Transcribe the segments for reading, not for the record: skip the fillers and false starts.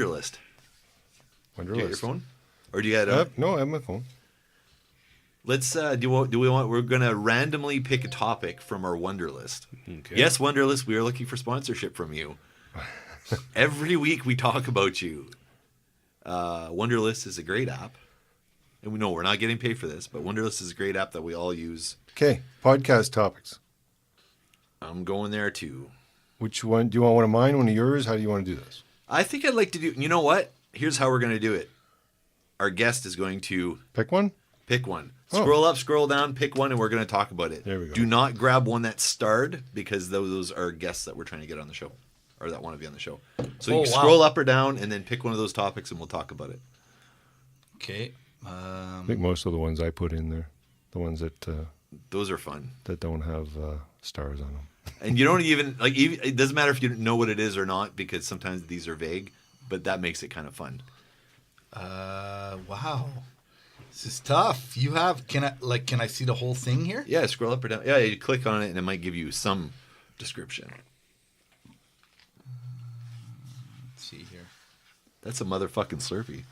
Wonderlist. Do you have your phone? Or do you got No, I have my phone. Let's we're gonna randomly pick a topic from our Wonderlist. Okay. Yes, Wonderlist, we are looking for sponsorship from you. Every week we talk about you. Wonderlist is a great app. And we know we're not getting paid for this, but Wonderlist is a great app that we all use. Okay, podcast topics. I'm going there too. Which one? Do you want one of mine, one of yours? How do you want to do this? I think I'd like to do, you know what? Here's how we're going to do it. Our guest is going to Pick one? pick one. Oh. Scroll up, scroll down, pick one, and we're going to talk about it. There we go. Do not grab one that's starred, because those are guests that we're trying to get on the show, or that want to be on the show. So you scroll up or down, and then pick one of those topics, and we'll talk about it. Okay. I think most of the ones I put in there, the ones that Those are fun. that don't have stars on them. And you don't even, it doesn't matter if you know what it is or not, because sometimes these are vague, but that makes it kind of fun. Wow. This is tough. Can I see the whole thing here? Yeah, scroll up or down. Yeah, you click on it, and it might give you some description. Let's see here. That's a motherfucking Slurpee.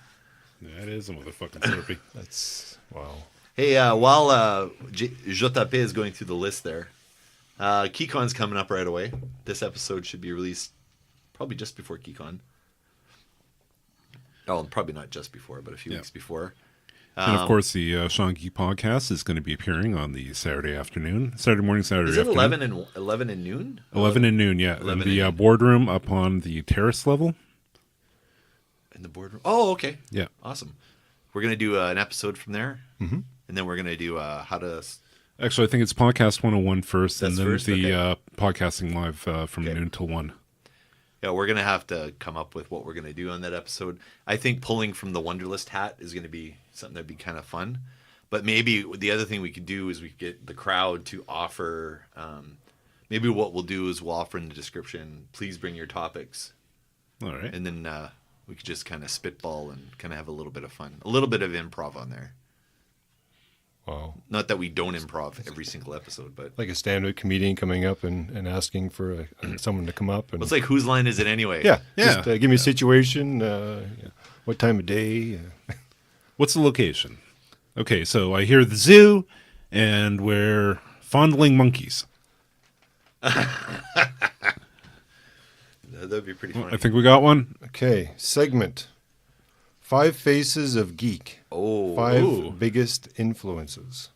That is a motherfucking Slurpee. That's, wow. Hey, while JP is going through the list there, KeyCon's coming up right away. This episode should be released probably just before KeyCon. Oh, probably not just before, but a few weeks before. And of course, the Sean Geek podcast is going to be appearing on the Saturday morning, Saturday Is it afternoon. 11 and noon? 11 and noon, yeah. 11 in the and boardroom up on the terrace level. In the boardroom? Oh, okay. Yeah. Awesome. We're going to do an episode from there. Mm-hmm. And then we're going to do how to... Actually, I think it's Podcast 101 first, That's and then first? the Okay. podcasting live from noon till 1. Yeah, we're going to have to come up with what we're going to do on that episode. I think pulling from the Wonderlist hat is going to be something that'd be kind of fun. But maybe the other thing we could do is we could get the crowd to offer... maybe what we'll do is we'll offer in the description, please bring your topics. All right. And then we could just kind of spitball and kind of have a little bit of fun. A little bit of improv on there. Wow. Not that we don't improv every single episode, but... Like a stand-up comedian coming up and asking for someone to come up. And It's like, whose line is it anyway? Yeah. Yeah. Just give me a situation, what time of day. What's the location? Okay, so I hear the zoo, and we're fondling monkeys. That'd be pretty funny. I think we got one. Okay, segment. 5 Faces of Geek. Oh. 5 Ooh. biggest influences.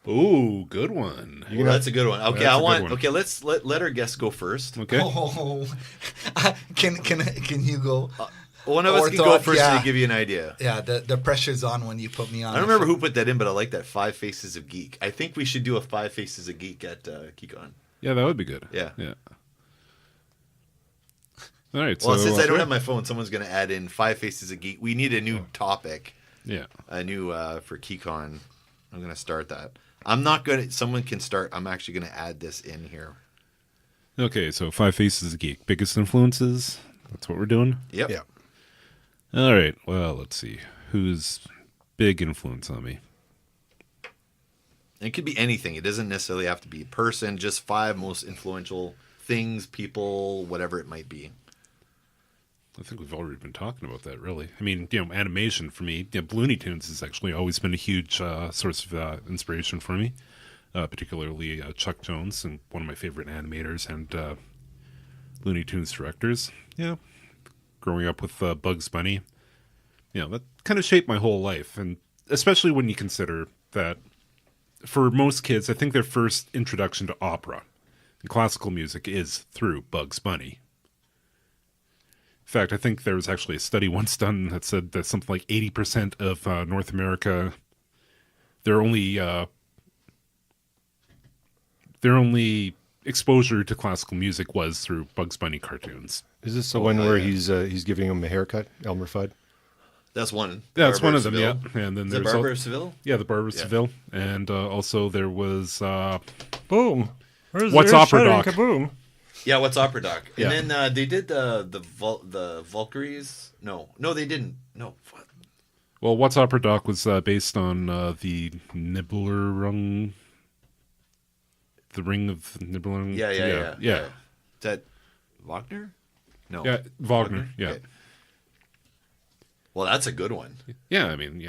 Ooh, good one. Well, that's a good one. Okay, That's a good one. Okay, let's let our guest go first. Okay. Oh, can you go? One of us Or can go thought, first yeah. to give you an idea. Yeah, the pressure's on when you put me on. I don't remember who put that in, but I like that 5 Faces of Geek. I think we should do a 5 Faces of Geek at KeyCon. Yeah, that would be good. Yeah. Yeah. All right. Well, so, since I don't have my phone, someone's going to add in 5 Faces of Geek. We need a new topic. Yeah. A new for KeyCon. I'm going to start that. I'm not going to... Someone can start. I'm actually going to add this in here. Okay, so 5 Faces of Geek. Biggest influences? That's what we're doing? Yep. Yeah. All right. Well, let's see. Who's big influence on me? It could be anything. It doesn't necessarily have to be a person. Just 5 most influential things, people, whatever it might be. I think we've already been talking about that, really. I mean, animation for me, Looney Tunes has actually always been a huge source of inspiration for me, particularly Chuck Jones, and one of my favorite animators and Looney Tunes directors. Yeah, growing up with Bugs Bunny, that kind of shaped my whole life, and especially when you consider that for most kids, I think their first introduction to opera and classical music is through Bugs Bunny. In fact, I think there was actually a study once done that said that something like 80% of North America, their only exposure to classical music was through Bugs Bunny cartoons. Is this the one where he's giving him a haircut, Elmer Fudd? That's one. Yeah, that's Barber one of of them. Seville. Yeah, and then Is it there's Barber of Seville? yeah, the Barber of Seville, and also there was Boom. Where's What's Opera shutting, Doc? Kaboom. Yeah, what's Opera Doc? Yeah. And then they did the Valkyries. No, they didn't. No. What? well, What's Opera Doc was based on the Nibelung, the Ring of Nibelung. Yeah. yeah. Is that Wagner? No. Yeah, Wagner. Yeah. Okay. Well, that's a good one. Yeah, I mean,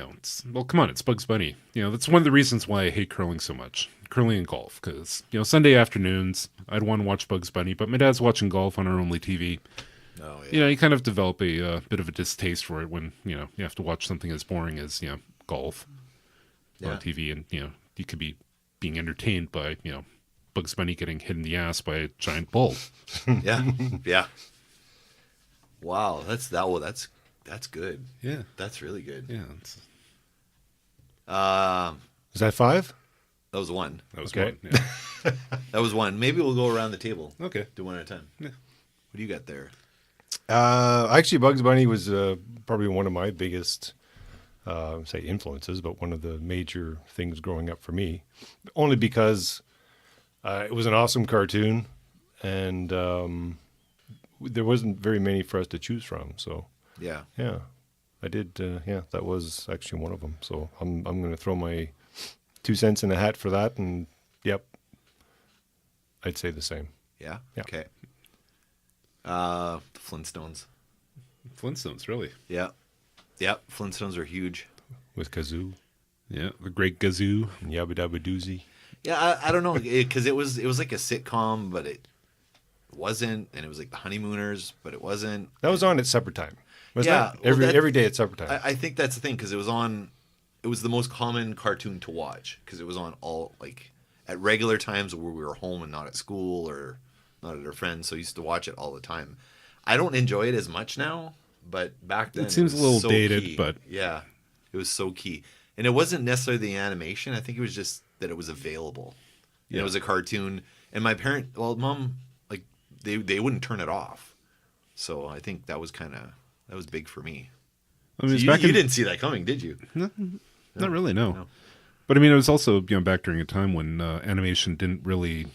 well, come on, it's Bugs Bunny. That's one of the reasons why I hate curling so much. Curling and golf, because, Sunday afternoons, I'd want to watch Bugs Bunny, but my dad's watching golf on our only TV. Oh, yeah. You kind of develop a bit of a distaste for it when, you have to watch something as boring as, golf on TV, and, you could be being entertained by, Bugs Bunny getting hit in the ass by a giant bull. Yeah. Yeah. Wow. That's good. Yeah. That's really good. Yeah. Is that 5? That was one. That was Okay. one. Yeah. That was one. Maybe we'll go around the table. Okay. Do one at a time. Yeah. What do you got there? Actually, Bugs Bunny was probably one of my biggest, say, influences, but one of the major things growing up for me. Only because it was an awesome cartoon, and there wasn't very many for us to choose from. So, Yeah. yeah, I did. That was actually one of them. So I'm going to throw my 2 cents in the hat for that, and yep, I'd say the same. Yeah. Yeah. Okay. The Flintstones. Flintstones, really. Yeah. Yeah. Flintstones are huge. With Kazoo Yeah, the Great Gazoo. and Yabba Dabba Doozy. Yeah. I don't know, because it was like a sitcom, but it wasn't, and it was like the Honeymooners, but it wasn't. That was on at supper time. Wasn't Yeah, it? well, Every day at supper time. I think that's the thing, because it was on. It was the most common cartoon to watch because it was on all like at regular times where we were home and not at school or not at our friends. So I used to watch it all the time. I don't enjoy it as much now, but back then It seems was a little so dated, key. but yeah, it was so key. And it wasn't necessarily the animation. I think it was just that it was available. Yeah. It was a cartoon, and my mom, like they wouldn't turn it off. So I think that was big for me. I mean, So it's you back in, didn't see that coming, did you? not really, no. No. But I mean, it was also back during a time when animation didn't really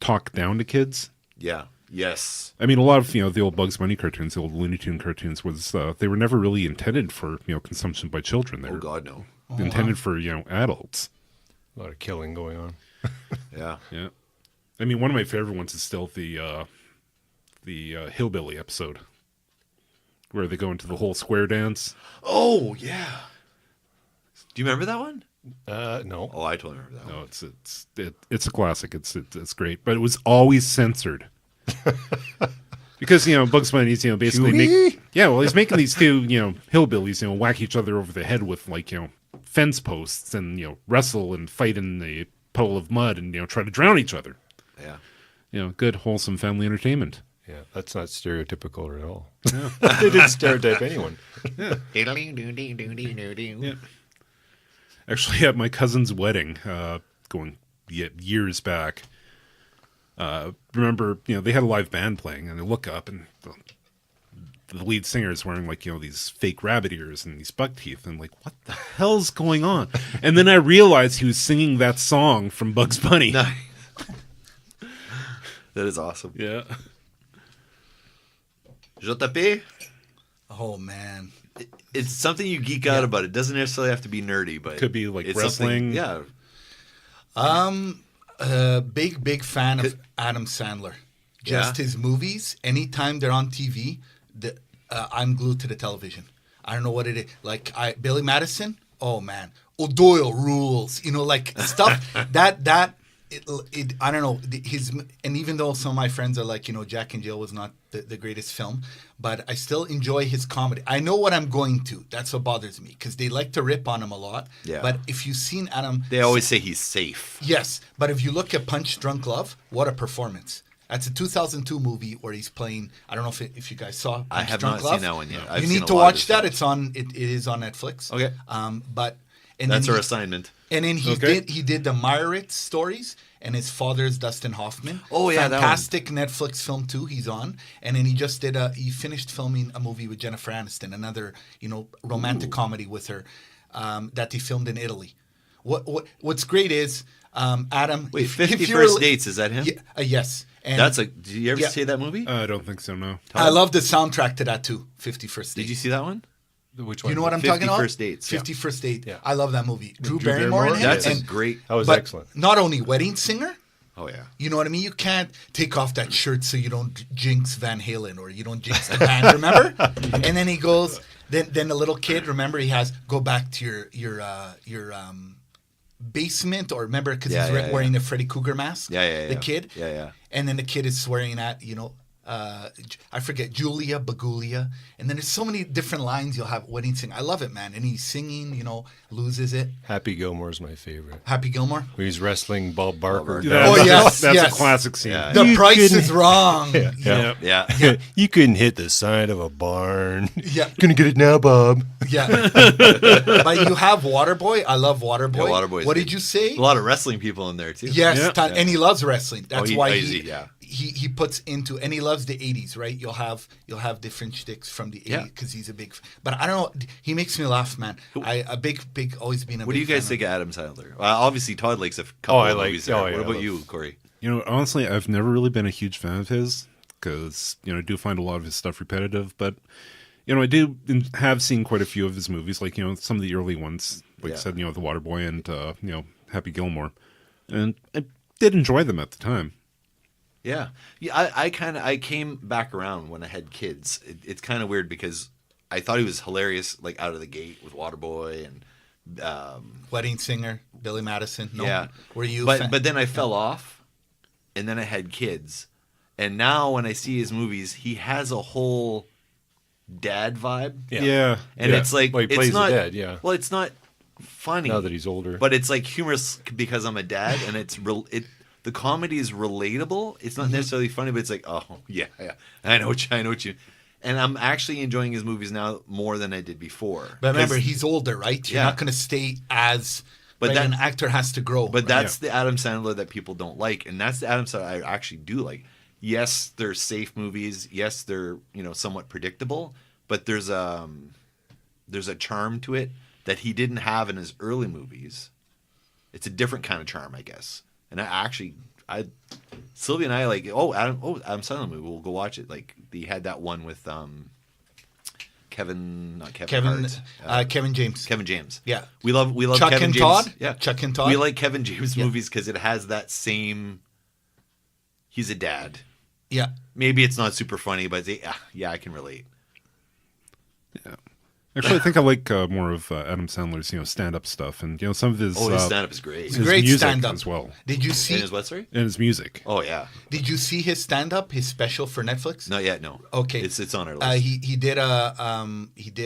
talk down to kids. Yeah. Yes. I mean, a lot of the old Bugs Bunny cartoons, the old Looney Tune cartoons, was they were never really intended for consumption by children. They Oh were God, no. intended for adults. A lot of killing going on. Yeah. Yeah, I mean, one of my favorite ones is still the hillbilly episode where they go into the whole square dance. Oh yeah. Do you remember that one? No. Oh, I totally remember that one. No, it's a classic. It's great, but it was always censored. Because Bugs Bunny's basically he's making these two hillbillies whack each other over the head with fence posts and wrestle and fight in the puddle of mud and try to drown each other. Yeah. Good wholesome family entertainment. Yeah, that's not stereotypical at all. They didn't stereotype anyone. Yeah. Actually, at my cousin's wedding, going years back, remember, they had a live band playing, and I look up, and the lead singer is wearing these fake rabbit ears and these buck teeth, and I'm like, what the hell's going on? And then I realized he was singing that song from Bugs Bunny. That is awesome. Yeah. JP, Oh man. it's something you geek out about. It doesn't necessarily have to be nerdy, but Could be like it's wrestling. something- Yeah. Big fan of Adam Sandler. Just his movies. Anytime they're on TV, I'm glued to the television. I don't know what it is. Billy Madison. Oh man, O'Doyle rules. Stuff that. I don't know and even though some of my friends are like, Jack and Jill was not the greatest film, but I still enjoy his comedy. I know what I'm going to. That's what bothers me because they like to rip on him a lot. Yeah. But if you've seen Adam, They always say he's safe. yes. But if you look at Punch Drunk Love, what a performance! That's a 2002 movie where he's playing. I don't know if you guys saw. Punch I have Drunk not Love. seen that one yet. I've You seen need a to lot of watch his that. films. It's on. It is on Netflix. Okay. That's our assignment. And then he Okay. did the Meyerowitz stories, and his father's Dustin Hoffman. Oh, yeah, that one. fantastic Netflix film too. He's on, and then he just he finished filming a movie with Jennifer Aniston, another romantic comedy with her that he filmed in Italy. What's great is Adam. Wait, if 50 you're- First Dates, is that him? yes. And Did you ever Yeah. see that movie? I don't think so, no. I love the soundtrack to that too. 50 First Dates. Did you see that one? Which one? You know what I'm 50 talking about? First Dates, yeah. 50 First Date. Yeah. I love that movie. Drew Drew Barrymore in Barrymore? it. That's a and- great. That was but excellent. not only wedding singer, Oh yeah. You know what I mean? You can't take off that shirt so you don't jinx Van Halen or you don't jinx the band. Remember? And then he goes. Then the little kid. Remember, he has go back to your basement or remember because he's wearing the Freddy Krueger mask. The kid. Yeah. And then the kid is swearing at I forget Julia Bagulia, and then there's so many different lines you'll have when he sing. I love it, man. And he's singing, loses it. Happy Gilmore's my favorite. Happy Gilmore. When he's wrestling Bob Barker. That's a classic scene. Yeah. The price is wrong. Yeah. You couldn't hit the side of a barn. Yeah. Gonna get it now, Bob. Yeah. But you have Waterboy. I love Waterboy. Yeah, Waterboy's what good. did you say? A lot of wrestling people in there too. Yes, Yeah. and he loves wrestling. That's why yeah. he puts into, and he loves the 80s, right? You'll have different shticks from the 80s because he's a big. But I don't know. He makes me laugh, man. Always been a. What do you big guys fan think of Adam Sandler? Obviously, Todd likes a couple of movies. There. What about you, Corey? Honestly, I've never really been a huge fan of his because I do find a lot of his stuff repetitive. But I do have seen quite a few of his movies, like some of the early ones, like I said, The Waterboy and Happy Gilmore, and I did enjoy them at the time. Yeah. I came back around when I had kids. It's kind of weird because I thought he was hilarious, like out of the gate with Waterboy and Wedding Singer, Billy Madison. No? Yeah. Were you? But then I fell off, and then I had kids, and now when I see his movies, he has a whole dad vibe. Yeah. And it's like he it's plays not, the dad. Yeah. Well, it's not funny Now that he's older. but it's like humorous because I'm a dad, and the comedy is relatable. It's not necessarily funny, but it's like, oh yeah, I know what you. And I'm actually enjoying his movies now more than I did before. But remember, he's older, right? You're not going to stay as. But an actor has to grow. But that's the Adam Sandler that people don't like, and that's the Adam Sandler I actually do like. Yes, they're safe movies. Yes, they're somewhat predictable, but there's a charm to it that he didn't have in his early movies. It's a different kind of charm, I guess. And Sylvia and I like, Adam Sandler movie, we'll go watch it. Like, he had that one with Kevin James. Kevin James. Yeah. We love Chuck Kevin and James. Todd? Yeah. Chuck and Todd? We like Kevin James movies because it has that same, he's a dad. Yeah. Maybe it's not super funny, but I can relate. Yeah. Actually, I think I like more of Adam Sandler's, stand-up stuff, and some of his. His stand-up is great. It's his great music stand-up as well. Did you see? And his what, sorry? And his music. Oh yeah. Did you see his stand-up? His special for Netflix? Not yet. No. Okay. It's on our list. He did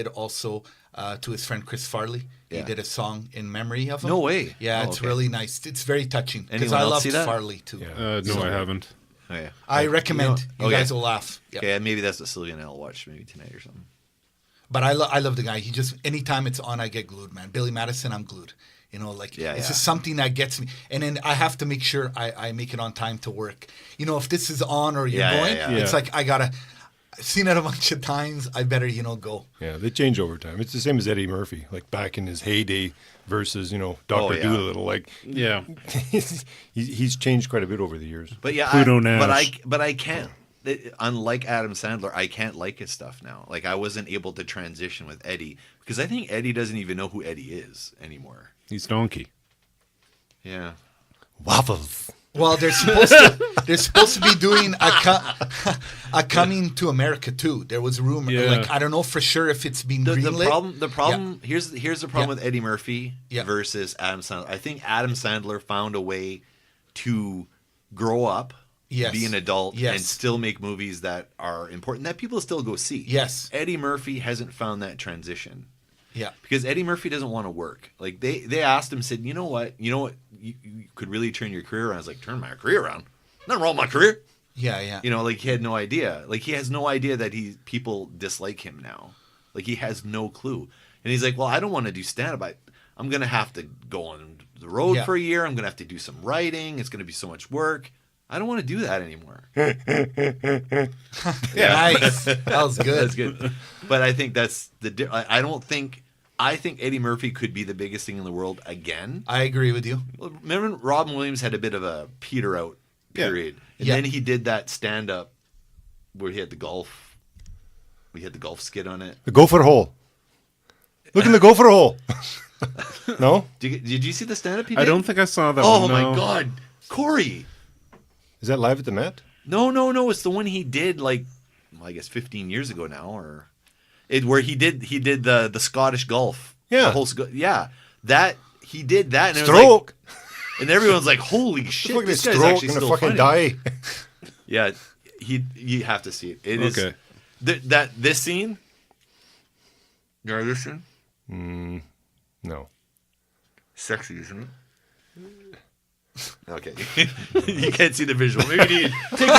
also to his friend Chris Farley. He did a song in memory of him. No way. Yeah, Oh, it's okay. really nice. It's very touching because Anyone I else love see that? Farley too. Yeah. No, I haven't. Oh yeah. I recommend. You guys will laugh. Yeah. Okay, maybe that's what Sylvia and I'll watch maybe tonight or something. But I love the guy. He just anytime it's on, I get glued, man. Billy Madison, I'm glued. It's just something that gets me. And then I have to make sure I make it on time to work. If this is on or you're going, it's like I've seen it a bunch of times. I better, go. Yeah, they change over time. It's the same as Eddie Murphy, like back in his heyday versus, Dr. Doolittle. Like, Yeah. he's changed quite a bit over the years. But yeah, Pluto Nash. but I can't. Unlike Adam Sandler, I can't like his stuff now. Like, I wasn't able to transition with Eddie because I think Eddie doesn't even know who Eddie is anymore. He's Donkey. Yeah. Waffles. Well, they're supposed to be doing a Coming to America too. There was a rumor. Yeah. Like, I don't know for sure if it's been greenlit. The problem. Here's the problem with Eddie Murphy Yeah. versus Adam Sandler. I think Adam Sandler found a way to grow up, be an adult, and still make movies that are important that people still go see. Yes. Eddie Murphy hasn't found that transition. Yeah. Because Eddie Murphy doesn't want to work. Like, they asked him, said, you know what, you could really turn your career around. I was like, turn my career around? Nothing wrong with my career. Yeah. Like, he had no idea. Like, he has no idea that people dislike him now. Like, he has no clue. And he's like, well, I don't want to do stand-up. I'm going to have to go on the road for a year. I'm going to have to do some writing. It's going to be so much work. I don't want to do that anymore. Nice. That was good. That's good. But I think that's I think Eddie Murphy could be the biggest thing in the world again. I agree with you. Remember, Robin Williams had a bit of a peter out period. And then he did that stand-up where he had the golf. We had the golf skit on it. The gopher hole. Look in the gopher hole. No? Did you see the stand-up he did? I don't think I saw that Oh one. my no. God. Corey. Is that live at the Met? No. It's the one he did like, I guess 15 years ago now, or where he did the Scottish Golf. Yeah. The whole that he did that, and Stroke. and everyone's like, "Holy shit, Fucking this guy's stroke actually and still fucking funny." die. Yeah, you have to see it. It is Okay. This scene. You know this scene? No. Sexy, isn't it? Okay, you can't see the visual. Maybe you need take.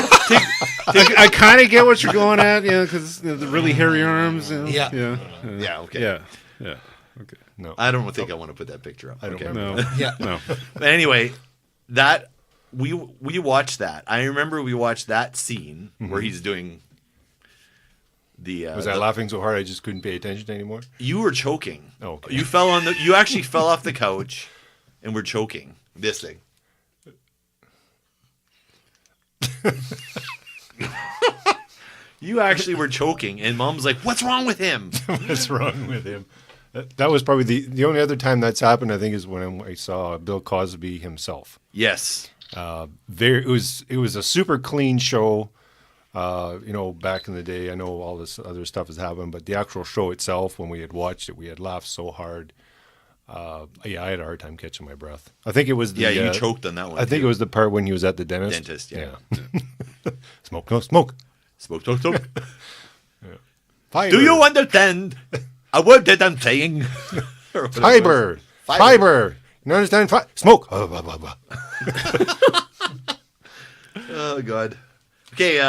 I kind of get what you're going at, because the really hairy arms. Yeah. Yeah, okay. Yeah. Okay. No. I don't think I want to put that picture up. I don't okay. remember. No. Yeah. No. But anyway, that we watched that. I remember we watched that scene where he's doing the. Was I laughing so hard I just couldn't pay attention anymore? You were choking. Oh, okay. You actually fell off the couch, and were choking. This thing. You actually were choking, and Mom's like, "What's wrong with him?" What's wrong with him? That was probably the only other time that's happened, I think, is when I saw Bill Cosby himself. Yes. It was a super clean show. Back in the day, I know all this other stuff has happened, but the actual show itself, when we had watched it, we had laughed so hard. I had a hard time catching my breath. I think it was the, you choked on that one. I think it was the part when he was at the dentist. Dentist, yeah. Smoke, no smoke. Smoke. Fiber. Do you understand a word that I'm saying? Fiber. You understand? Smoke. Oh, blah, blah, blah. Oh God. Okay,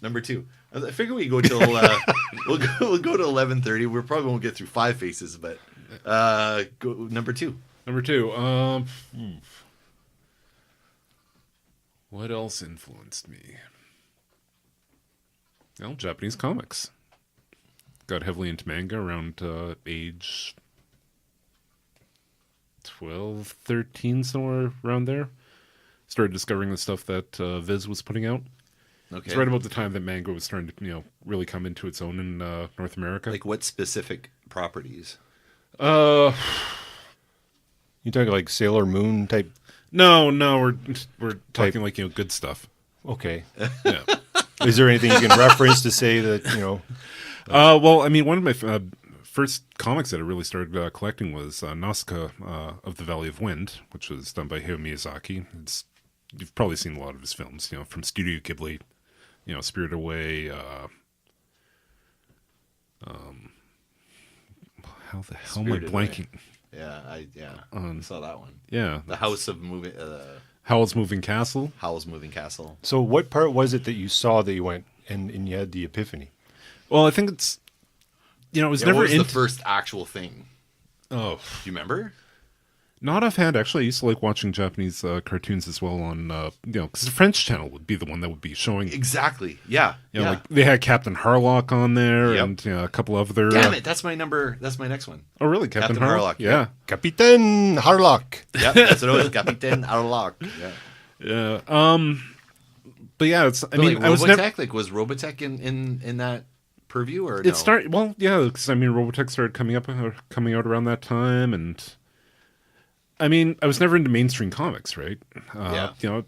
number 2. I figure we go till we'll go to 11:30. We probably won't get through 5 faces, but go number 2. Number 2. What else influenced me? Well, Japanese comics. Got heavily into manga around age 12, 13, somewhere around there. Started discovering the stuff that Viz was putting out. Okay. It's right about the time that manga was starting to, really come into its own in North America. Like what specific properties? You talking like Sailor Moon type? No, we're talking like good stuff. Okay. Yeah. Is there anything you can reference to say that, Well, I mean, one of my first comics that I really started collecting was Nausicaa of the Valley of Wind, which was done by Hayao Miyazaki. You've probably seen a lot of his films, from Studio Ghibli, Spirited Away. How the hell Spirited am I blanking? Yeah, I saw that one. Yeah, The House of Moving. Howl's Moving Castle. Howl's Moving Castle. So what part was it that you saw that you went and you had the epiphany? Well, I think it's, it was never what was the first actual thing? Oh, Do you remember? not offhand. Actually, I used to like watching Japanese cartoons as well on, because the French channel would be the one that would be showing. Exactly. Yeah. Like they had Captain Harlock on there, Yep. and a couple of other. Damn it! That's my next one. Oh, really? Captain Harlock, Yeah. Captain Harlock. Yep, that's what it was. Captain Harlock. Yeah. Yeah. But yeah, it's. I But mean, like I was Robotech. never. Was Robotech in that purview or no? It started. Well, yeah, because I mean, Robotech started coming out around that time, and I mean, I was never into mainstream comics, right? Yeah.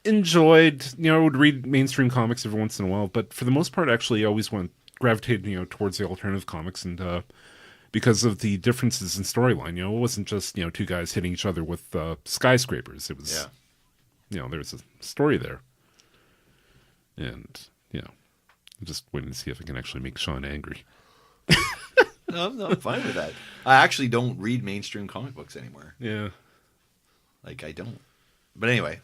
Enjoyed. I would read mainstream comics every once in a while, but for the most part, actually, I always gravitated, towards the alternative comics, and because of the differences in storyline, it wasn't just 2 guys hitting each other with skyscrapers. It was, there was a story there, and I'm just waiting to see if I can actually make Sean angry. No, I'm fine with that. I actually don't read mainstream comic books anymore. Yeah. Like I don't. But anyway,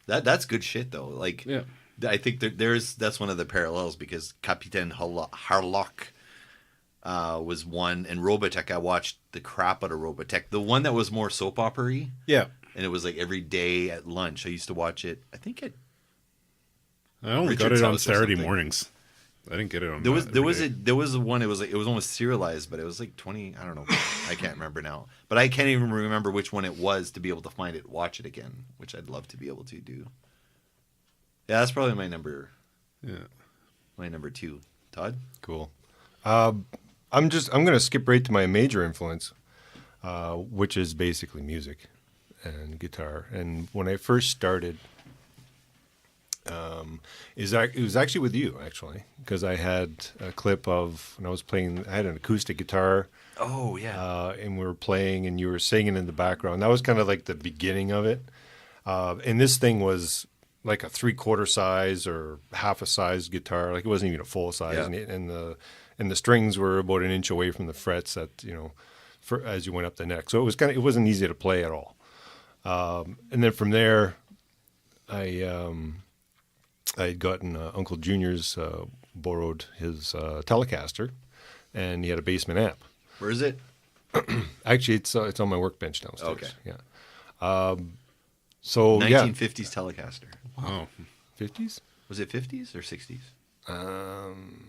that's good shit though. Like Yeah. I think that's one of the parallels because Captain Harlock was one, and Robotech. I watched the crap out of Robotech. The one that was more soap opera-y, Yeah. and it was like every day at lunch. I used to watch it. I think I only got Richard's it on House or Saturday something. mornings. I didn't get it on. there was every day. one. It was almost serialized, but it was like 20. I don't know. I can't remember now. But I can't even remember which one it was to be able to find it, watch it again, which I'd love to be able to do. Yeah, that's probably my number. Yeah. My number 2. Todd? Cool. I'm going to skip right to my major influence, which is basically music and guitar. And when I first started, It was actually with you, actually, because I had a clip of when I was playing. I had an acoustic guitar, Oh yeah. and we were playing, and you were singing in the background. That was kind of like the beginning of it. And this thing was like a 3/4 size or half a size guitar. Like it wasn't even a full size, Yeah. and the strings were about an inch away from the frets. As you went up the neck, so it wasn't easy to play at all. And then from there, I had gotten Uncle Junior's borrowed his Telecaster, and he had a basement amp. Where is it? Actually, it's on my workbench downstairs. Okay. Yeah. So 1950s Telecaster. Wow. 50s. Was it 50s or 60s? Um,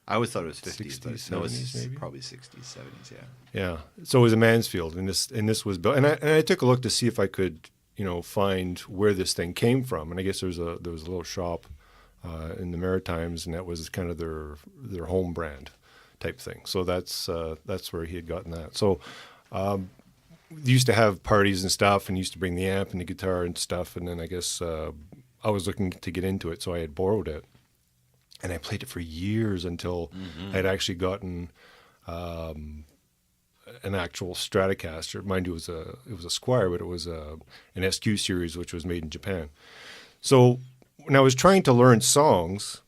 I always thought it was 50s, 60s, but no, it's 70s maybe? probably 60s, 70s. Yeah. yeah. So it was a Mansfield, and this was built. And I took a look to see if I could, find where this thing came from. And I guess there was a little shop in the Maritimes, and that was kind of their home brand type thing. So that's where he had gotten that. So they used to have parties and stuff, and used to bring the amp and the guitar and stuff. And then I guess I was looking to get into it, so I had borrowed it, and I played it for years until I had actually gotten an actual Stratocaster. Mind you, it was a Squier, but it was an SQ series, which was made in Japan. So when I was trying to learn songs,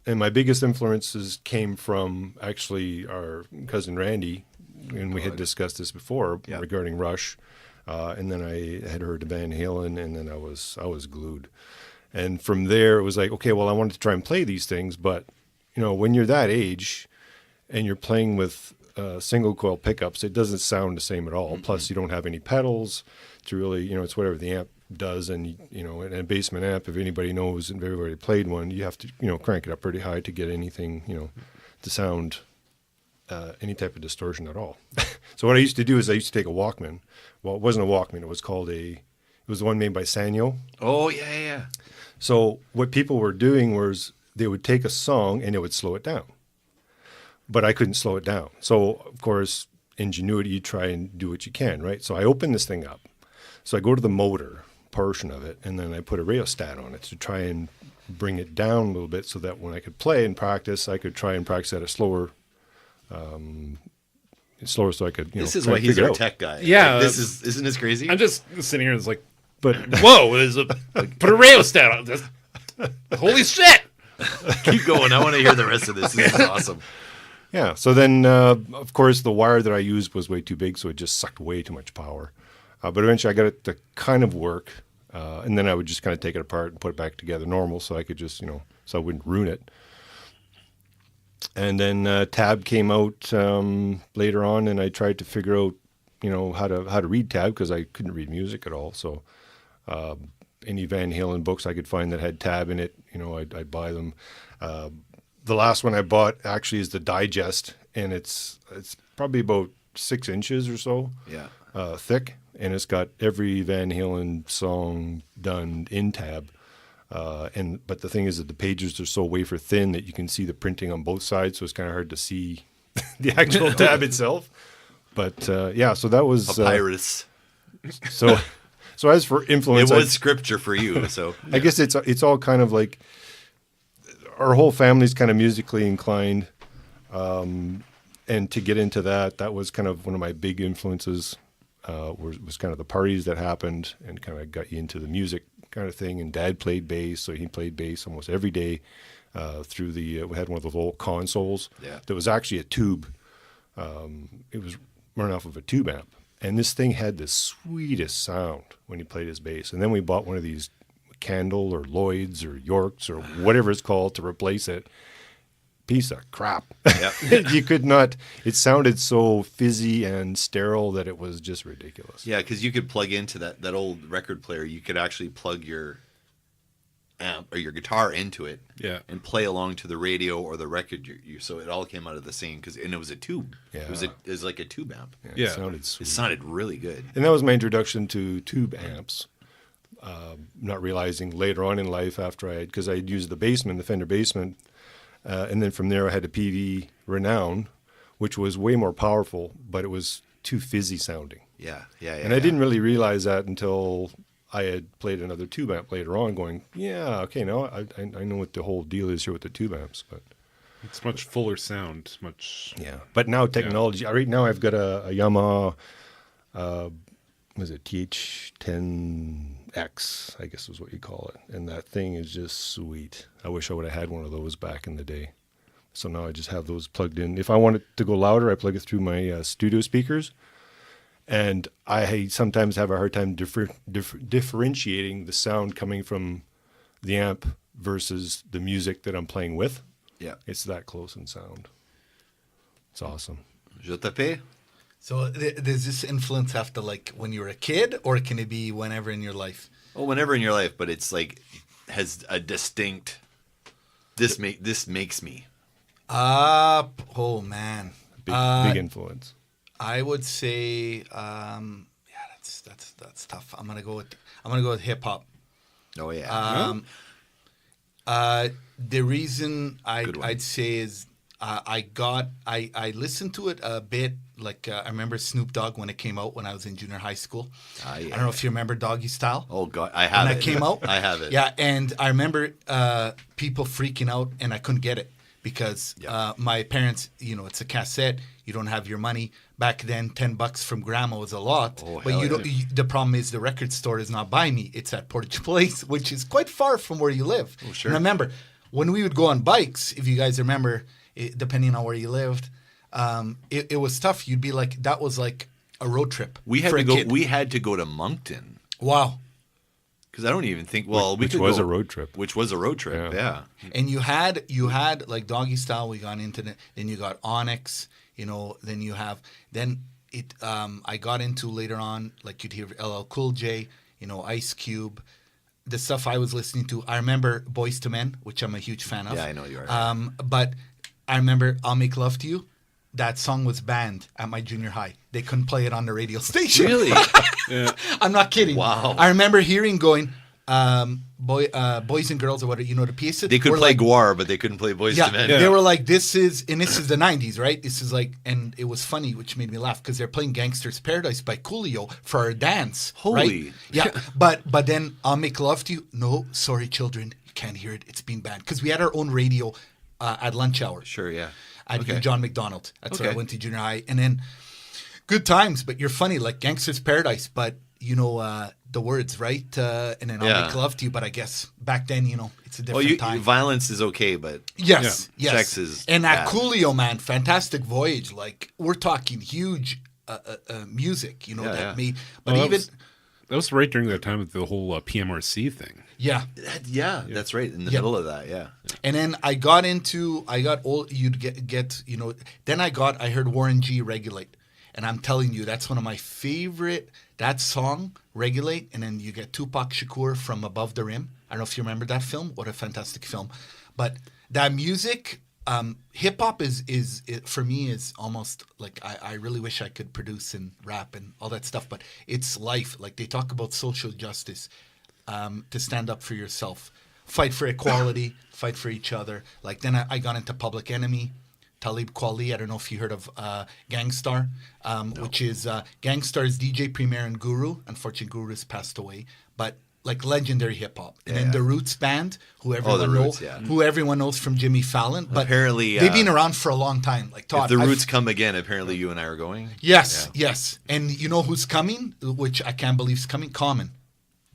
and my biggest influences came from actually our cousin Randy, and we had discussed this before regarding Rush, and then I had heard the Van Halen, and then I was glued. And from there, it was like, okay, well, I wanted to try and play these things, but when you're that age and you're playing with single coil pickups, it doesn't sound the same at all. Mm-hmm. Plus, you don't have any pedals to really, it's whatever the amp does. And, in a basement amp, if anybody knows and everybody played one, you have to, crank it up pretty high to get anything, to sound any type of distortion at all. So what I used to do is I used to take a Walkman. Well, it wasn't a Walkman. It was it was the one made by Sanyo. Oh, yeah. So what people were doing was they would take a song and it would slow it down. But I couldn't slow it down. So, of course, ingenuity, you try and do what you can, right? So I open this thing up. So I go to the motor portion of it, and then I put a rheostat on it to try and bring it down a little bit so that when I could play and practice, I could try and practice at a slower so I could, This is why he's our tech guy. Yeah. Like, isn't this crazy? I'm just sitting here and it's like, But whoa, put a rheostat on this. Holy shit. Keep going. I want to hear the rest of this. This is awesome. yeah, so then, of course, the wire that I used was way too big, so it just sucked way too much power. But eventually I got it to kind of work, and then I would just kind of take it apart and put it back together normal so I could just, so I wouldn't ruin it. And then tab came out later on, and I tried to figure out, how to read tab because I couldn't read music at all. So any Van Halen books I could find that had tab in it, I'd buy them. The last one I bought actually is the digest, and it's probably about 6 inches or so thick, and it's got every Van Halen song done in tab. But the thing is that the pages are so wafer thin that you can see the printing on both sides, so it's kind of hard to see the actual tab itself. But so that was Papyrus. So as for influence, It was scripture for you. So I guess it's all kind of like our whole family's kind of musically inclined, and to get into that was kind of one of my big influences. Was kind of the parties that happened and kind of got you into the music kind of thing. And Dad played bass, so he played bass almost every day through we had one of those old consoles that was actually a tube. It was run off of a tube amp, and this thing had the sweetest sound when he played his bass. And then we bought one of these Candle or Lloyd's or Yorks or whatever it's called to replace it. Piece of crap. Yep. You could not. It sounded so fizzy and sterile that it was just ridiculous. Yeah, because you could plug into that old record player. You could actually plug your amp or your guitar into it, and play along to the radio or the record. So it all came out of the same and it was a tube. Yeah, it was like a tube amp. Yeah, it sounded sweet. It sounded really good. And that was my introduction to tube amps. Not realizing later on in life because I had used the Fender Basement. And then from there, I had a PV Renown, which was way more powerful, but it was too fizzy sounding. Yeah. And I didn't really realize that until I had played another tube amp later on, going, yeah, okay, now I know what the whole deal is here with the tube amps, but It's much fuller sound, much. yeah. But now technology. Right now, I've got a Yamaha. Was it TH10X? I guess is what you call it, and that thing is just sweet. I wish I would have had one of those back in the day. So now I just have those plugged in. If I want it to go louder, I plug it through my studio speakers. And I sometimes have a hard time differentiating the sound coming from the amp versus the music that I'm playing with. Yeah. It's that close in sound. It's awesome. Je t'appelle? So does this influence have to like when you're a kid, or can it be whenever in your life? Well, whenever in your life, but it's like has a distinct. This makes me. Oh man, Big influence. I would say, that's tough. I'm gonna go with hip hop. Oh yeah. The reason Good one. I'd say is I listened to it a bit. Like I remember Snoop Dogg when it came out when I was in junior high school. Yeah. I don't know if you remember Doggy Style. Oh God, I have When it. that came out? I have it. Yeah, and I remember people freaking out, and I couldn't get it because Yeah. my parents, it's a cassette. You don't have your money. Back then, $10 from grandma was a lot. Oh, but hell you don't. yeah. The problem is the record store is not by me. It's at Portage Place, which is quite far from where you live. Oh, sure. And remember, when we would go on bikes, if you guys remember, depending on where you lived, it was tough. You'd be like, that was like a road trip. We had for to a go. kid. We had to go to Moncton Wow. because I don't even think. Well, we Which could was go- a road trip. Which was a road trip. Yeah. Yeah. And you had like Doggy Style. We got into it. Then you got Onyx. Then you have it. I got into later on, like you'd hear LL Cool J. Ice Cube. The stuff I was listening to. I remember Boys to Men, which I'm a huge fan of. Yeah, I know you are. But I remember I'll Make Love to You. That song was banned at my junior high. They couldn't play it on the radio station. Really? I'm not kidding. Wow. I remember hearing going, boys and girls or whatever, the pieces. They could were play like, Guar, but they couldn't play Boys yeah, to Men. they were like, this is the 90s, right? This is like, and it was funny, which made me laugh because they're playing Gangster's Paradise by Coolio for our dance. Holy. Right? Yeah. but then I'll Make Love to You. No, sorry, children. You can't hear it. It's been banned. Because we had our own radio at lunch hour. Sure. Yeah. I'd hear John McDonald. That's where I Okay. went to junior high. And then good times, but you're funny, like Gangster's Paradise, but the words, right? And then I'll Yeah. Make Love to You. But I guess back then, it's a Well, different time. violence is okay, but Yes, Yeah. yes. Sex is and that bad. Coolio, man, fantastic voyage. Like we're talking huge music, Yeah, that yeah. made. But Well, even that was right during that time of the whole PMRC thing. yeah, yeah, that's right. In the Yeah. middle of that, yeah. and then I got old. You'd get Then I heard Warren G Regulate, and I'm telling you, that's one of my favorite. That song Regulate, and then you get Tupac Shakur from Above the Rim. I don't know if you remember that film. What a fantastic film! But that music. Hip hop is for me is almost like I really wish I could produce and rap and all that stuff, but it's life. Like they talk about social justice, to stand up for yourself, fight for equality, fight for each other. Like then I got into Public Enemy, Talib Kweli. I don't know if you heard of Gangstar, which is Gangstar's DJ Premier and Guru. Unfortunately, Guru has passed away, but like legendary hip hop, and then Yeah. the Roots band, who The everyone Roots, knows, yeah. who everyone knows from Jimmy Fallon. But Apparently, they've been around for a long time. Like Todd, If the I've- Roots come again, apparently you and I are going. yes, Yeah. yes, and you know who's coming? Which I can't believe is coming. Common.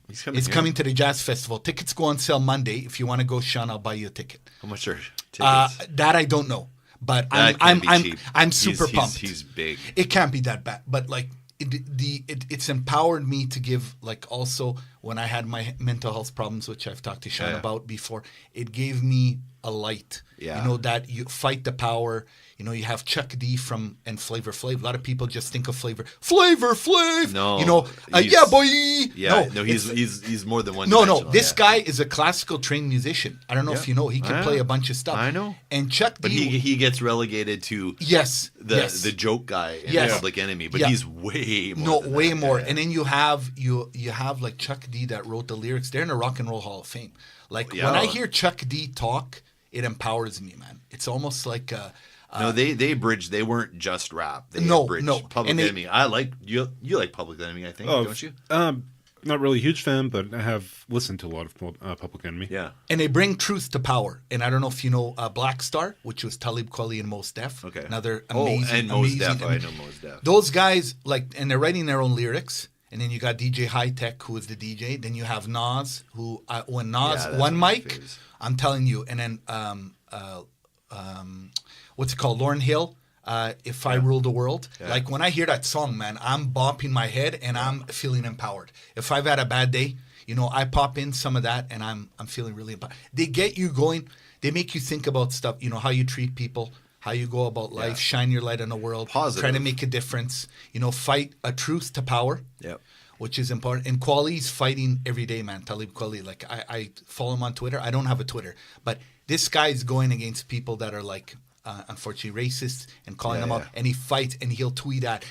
He's coming. It's here. coming to the Jazz Festival. Tickets go on sale Monday. If you want to go, Sean, I'll buy you a ticket. How much are tickets? That I don't know, but That I'm can't be cheap. I'm super pumped. He's big. It can't be that bad, but like it's empowered me to give, like, also when I had my mental health problems, which I've talked to Sean Yeah. about before, it gave me a light. Yeah. That you fight the power. You have Chuck D and Flavor Flav. A lot of people just think of Flavor Flav. No, he's- yeah, boy. Yeah, no, it's- he's more than one. no. dimensional, This yeah. guy is a classical trained musician. I don't know if Yeah. you know. He can I play know. a bunch of stuff. I know. And Chuck But D. he gets relegated to yes. the joke guy in Yes. Public Enemy, but Yeah. he's way more. No, than way that. more. Yeah. And then you have like Chuck D that wrote the lyrics. They're in the Rock and Roll Hall of Fame. Like Yeah. when I hear Chuck D talk, it empowers me, man. It's almost like No, they bridged. They weren't just rap. They No, bridged no. Public And they- Enemy. I like you. You like Public Enemy, I think, Oh, don't you? Not really a huge fan, but I have listened to a lot of Public Enemy. Yeah. And they bring truth to power. And I don't know if you know Blackstar, which was Talib, Kweli, and Mos Def. Okay. Another amazing, and Mos amazing. Def. I know Mos Def. Those guys, and they're writing their own lyrics. And then you got DJ High Tech, who is the DJ. Then you have Nas, who, when Nas, Yeah, that's one my mic, faves. I'm telling you. And then, what's it called? Lauryn Hill, If I Rule the World. Yeah. Like, when I hear that song, man, I'm bopping my head and I'm feeling empowered. If I've had a bad day, I pop in some of that and I'm feeling really empowered. They get you going. They make you think about stuff, how you treat people, how you go about life, Yeah. shine your light on the world, Positive. try to make a difference, fight a truth to power. Yep. Which is important. And Kweli's fighting every day, man. Talib Kweli. Like, I follow him on Twitter. I don't have a Twitter. But this guy's going against people that are, unfortunately racist and calling them out. Yeah. And he fights and he'll tweet at.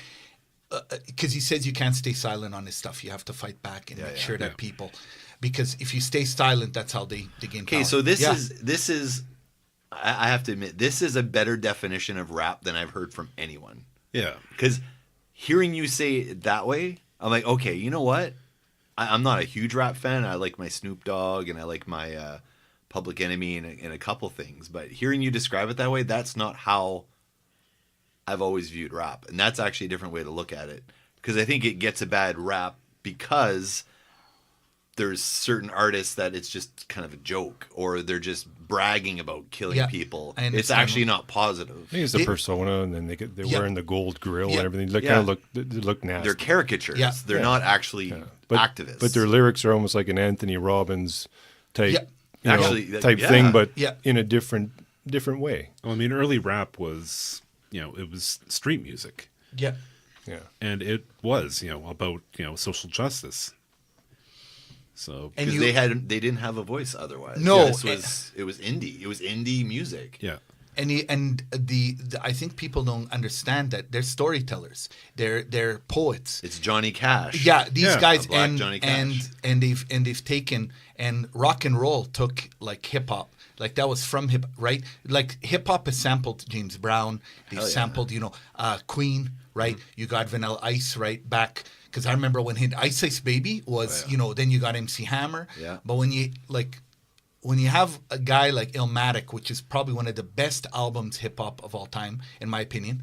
Because he says you can't stay silent on this stuff. You have to fight back and make sure that people. Because if you stay silent, that's how they gain power. Okay, so this is. I have to admit, this is a better definition of rap than I've heard from anyone. Yeah. Because hearing you say it that way, I'm like, okay, you know what? I'm not a huge rap fan. I like my Snoop Dogg and I like my Public Enemy and a couple things. But hearing you describe it that way, that's not how I've always viewed rap. And that's actually a different way to look at it. Because I think it gets a bad rap because there's certain artists that it's just kind of a joke or they're just bragging about killing people. It's actually not positive. I think it's the persona, and then they're wearing the gold grill and everything. They kind of look nasty. They're caricatures. Yeah. They're not actually activists. But their lyrics are almost like an Anthony Robbins type, Actually, thing, but in a different way. Well, I mean, early rap was, it was street music. Yeah. Yeah. And it was, about, social justice. So And because they didn't have a voice otherwise. No. it was indie. It was indie music. yeah. And the I think people don't understand that they're storytellers. They're poets. It's Johnny Cash. Yeah, these guys a black and Johnny Cash. and they've taken and rock and roll took like hip hop. Like that was from hip, right? Like hip hop has sampled James Brown. They've sampled, Queen, right? Mm-hmm. You got Vanilla Ice, right? Back because I remember when Ice Ice Baby was, then you got MC Hammer. Yeah. But when you have a guy like Illmatic, which is probably one of the best albums hip hop of all time, in my opinion,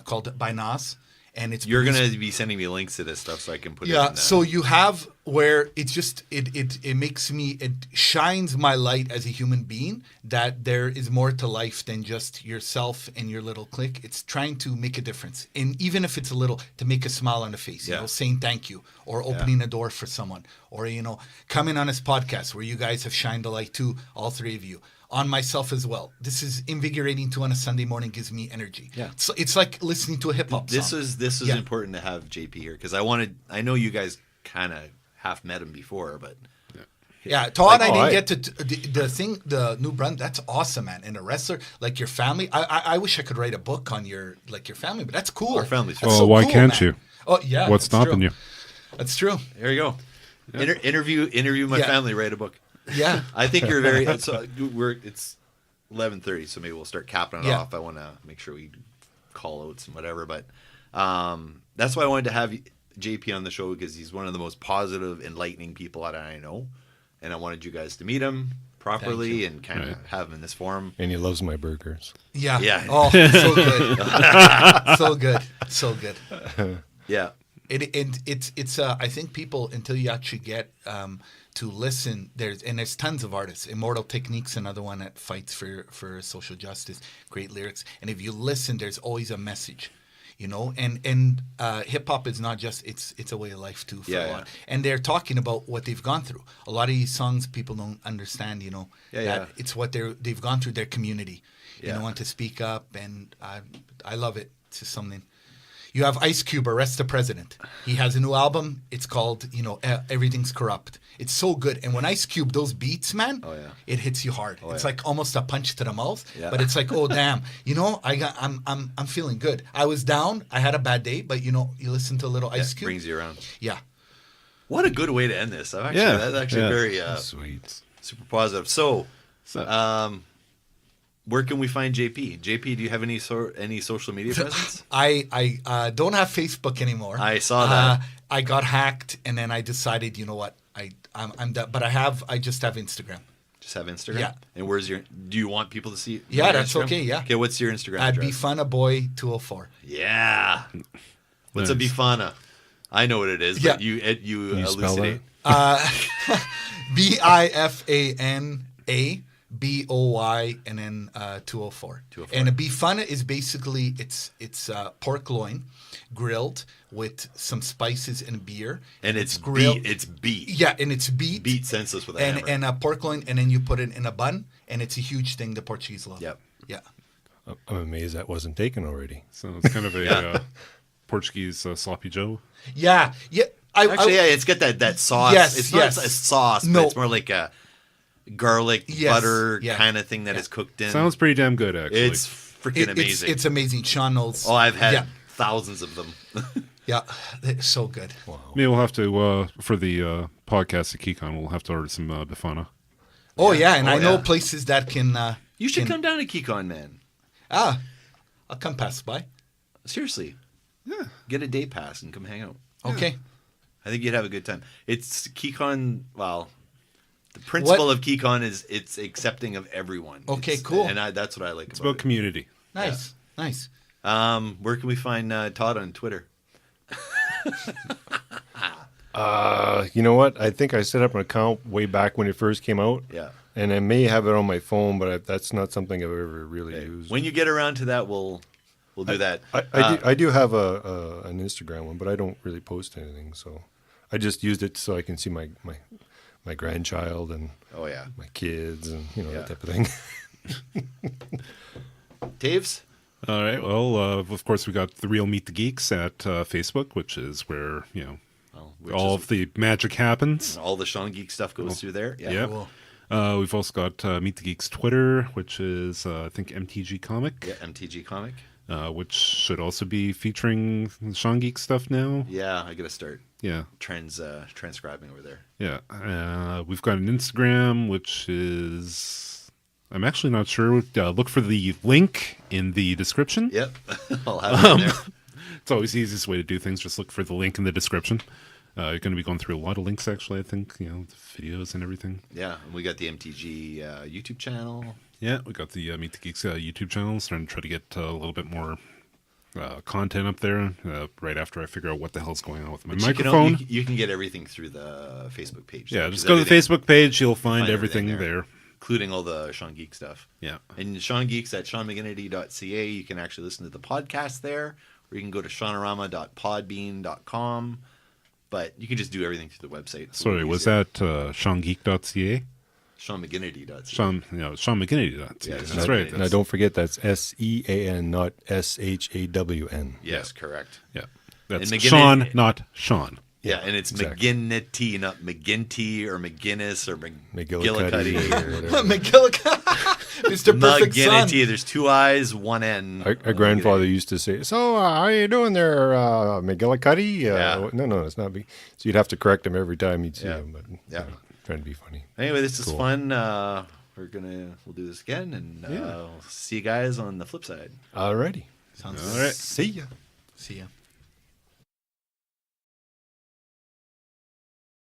called by Nas. And You're going to be sending me links to this stuff so I can put it in yeah, there. so you have where it's just it makes me, it shines my light as a human being that there is more to life than just yourself and your little clique. It's trying to make a difference, and even if it's a little, to make a smile on the face, saying thank you or opening a door for someone, or coming on this podcast where you guys have shined a light too, all three of you. On myself as well. This is invigorating too on a Sunday morning, gives me energy. Yeah. So it's like listening to a hip hop song. This is important to have JP here because I know you guys kind of half met him before, but Todd, I didn't get to the thing, the New Brunswick. That's awesome, man. And a wrestler, like your family. I wish I could write a book on your family, but that's cool. Our family's That's Well, so why cool, can't man. you? Oh yeah, What's that's stopping true. you? That's true. there you go. Interview my family, write a book. Yeah. I think you're very. It's 11:30, so maybe we'll start capping it off. I want to make sure we do call outs and whatever, but that's why I wanted to have JP on the show because he's one of the most positive, enlightening people that I know, and I wanted you guys to meet him properly and kind of have him in this forum. And he loves my burgers. Yeah. Yeah. Oh, so good. So good. So good. Yeah. It's I think people, until you actually get to listen, there's tons of artists. Immortal Technique's another one that fights for social justice, great lyrics. And if you listen, there's always a message, and hip hop is not just, it's a way of life too for a lot. And they're talking about what they've gone through. A lot of these songs people don't understand, that it's what they've gone through, their community. You know, want to speak up, and I love it. It's just something. You have Ice Cube, Arrest the President. He has a new album. It's called, Everything's Corrupt. It's so good. And when Ice Cube, those beats, man, it hits you hard. It's like almost a punch to the mouth. Yeah. But it's like, oh damn, I'm feeling good. I was down. I had a bad day, but you listen to a little Ice Cube. Brings you around. Yeah. What a good way to end this. That's actually very sweet, super positive. So, where can we find JP? JP, do you have any social media presence? I don't have Facebook anymore. I saw that. I got hacked, and then I decided, you know what, I'm done. But I just have Instagram. Just have Instagram? Yeah. And where's your... Do you want people to see Yeah, your that's Instagram? okay, yeah. Okay, what's your Instagram At address? Bifana Boy 204. Yeah. What's a Nice. Bifana? I know what it is, Yeah. but you you spell elucidate. Bifana Boy and then 204. 204. And a Bifana is basically it's pork loin grilled with some spices and beer. And it's grilled. beet. It's beet. Yeah, and it's beet. Beat senseless with a hammer. and a pork loin, and then you put it in a bun, and it's a huge thing the Portuguese love. Yep. Yeah. I'm amazed that wasn't taken already. So it's kind of a Yeah. Portuguese sloppy Joe. Yeah. Yeah. Actually, yeah, it's got that sauce. Yes, it's yes. not a sauce, but No. it's more like a garlic Yes, butter yeah. kind of thing that Yeah. is cooked in. Sounds pretty damn good, actually. It's freaking amazing. It's amazing. Sean knows. Oh, I've had Yeah. thousands of them. Yeah. It's so good. Maybe we'll have to, for the podcast at KeyCon, we'll have to order some Bifana. Oh, yeah. And Oh, I know yeah. places that can. You should can- come down to KeyCon, man. I'll come pass by. Seriously. Yeah. Get a day pass and come hang out. Okay. I think you'd have a good time. It's KeyCon, well, the principle of KeyCon is it's accepting of everyone. Okay, It's- cool. And that's what I like It's about about community. Nice. Nice. it. Where can we find Todd on Twitter? You know what? I think I set up an account way back when it first came out. Yeah. And I may have it on my phone, but that's not something I've ever really used. When you get around to that, we'll do that. I do have an Instagram one, but I don't really post anything. So I just used it so I can see my grandchild and Oh, yeah. my kids and Yeah. that type of thing. Taves? All right. Well, of course, we got the Real Meet the Geeks at Facebook, which is where Well, all of the magic happens. all the Sean Geek stuff goes through there. Yeah. Yep. Cool. We've also got Meet the Geeks Twitter, which is I think MTG Comic, Yeah, MTG Comic. which should also be featuring Sean Geek stuff now. Yeah, I got to start Yeah. transcribing over there. Yeah. We've got an Instagram, which is I'm actually not sure. Look for the link in the description. Yep. I'll have it in there. It's always the easiest way to do things. Just look for the link in the description. You're going to be going through a lot of links, actually, I think, the videos and everything. Yeah, and we got the MTG YouTube channel. Yeah, we got the Meet the Geeks YouTube channel. Starting to try to get a little bit more content up there right after I figure out what the hell's going on with my But microphone. You can get everything through the Facebook page. Yeah, though, just 'cause go to the everything- Facebook page. You'll find find everything everything there. including all the Sean Geek stuff. Yeah. And Sean Geeks at seanmcginity.ca. You can actually listen to the podcast there, or you can go to seanorama.podbean.com. But you can just do everything through the website. It's a Sorry, little was easier. that seangeek.ca? seanmcginity.ca. seanmcginity.ca. Yeah, That's Sean right. McGinity. Now, don't forget that's SEAN, not SHAWN. Yes, correct. Yeah. That's And McGinity- Sean, not Sean. Yeah, and it's exactly. McGinity, not McGinty or McGinnis or McGillicuddy McGillicuddy. or whatever. McGillicuddy. Mr. Perfect Son. McGinity. There's 2 I's, 1 N. Our grandfather used to say, "So, how you doing there, McGillicuddy?" Yeah. No, it's not. So you'd have to correct him every time you'd see Yeah. him. But Yeah. trying to be funny. Anyway, this is Cool. fun. We'll do this again, and we'll see you guys on the flip side. Alrighty. Sounds All good. right. See ya. See ya.